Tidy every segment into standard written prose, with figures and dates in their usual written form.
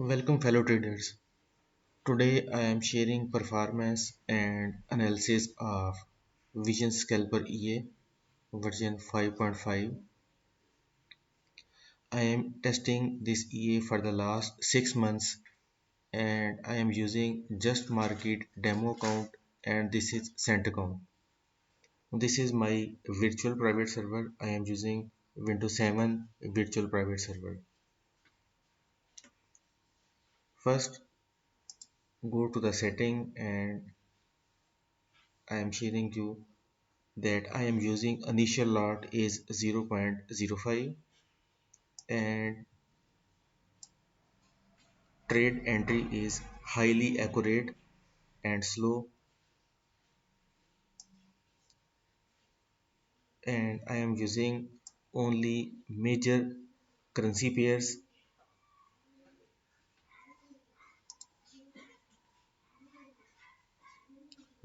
Welcome fellow traders. Today I am sharing performance and analysis of Vision Scalper EA version 5.5. I am testing this EA for the last 6 months and I am using just market demo account and this is sent account. This is my virtual private server. I am using Windows 7 virtual private server. First go to the setting and I am sharing you that I am using initial lot is 0.05 and trade entry is highly accurate and slow, and I am using only major currency pairs.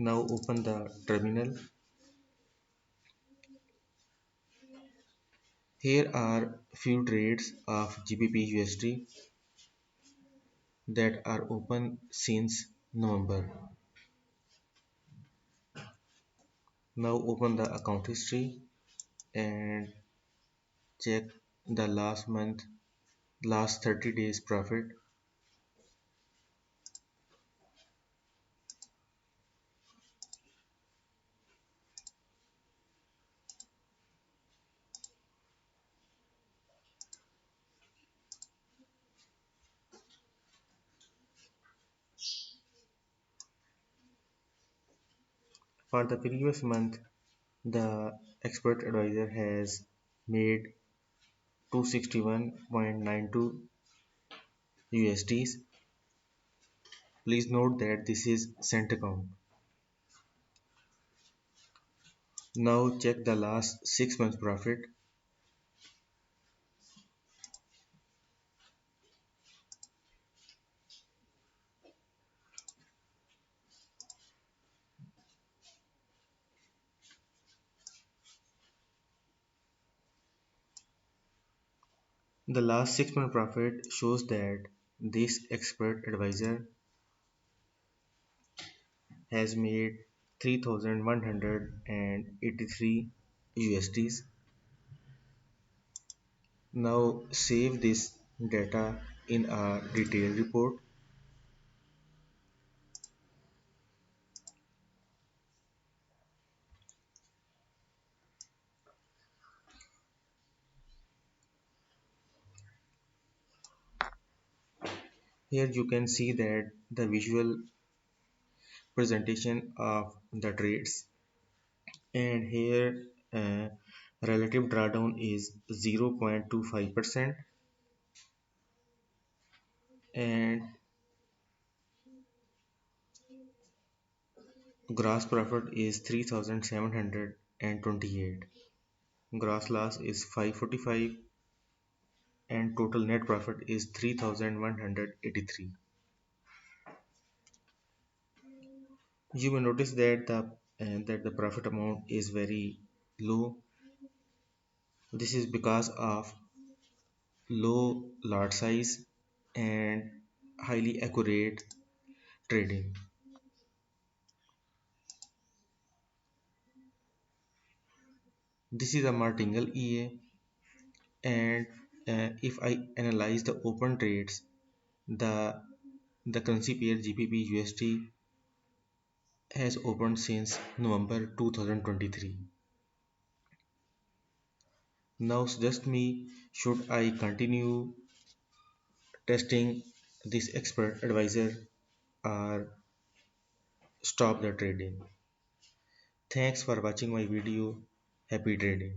Now open the terminal. Here are few trades of GBPUSD that are open since November. Now open the account history and check the last 30 days profit. For the previous month, the expert advisor has made 261.92 USDs. Please note that this is cent account. Now check the last 6 months profit. The last 6 month profit shows that this expert advisor has made 3183 USDs. Now save this data in a detailed report. Here you can see that the visual presentation of the trades, and here relative drawdown is 0.25% and gross profit is 3728, gross loss is 545 and total net profit is 3183. You will notice that the profit amount is very low. This is because of low lot size and highly accurate trading. This is a Martingale EA, and if I analyze the open trades, the the currency pair GBP USD has opened since November 2023. Now suggest me, should I continue testing this expert advisor or stop the trading? Thanks for watching my video. Happy trading.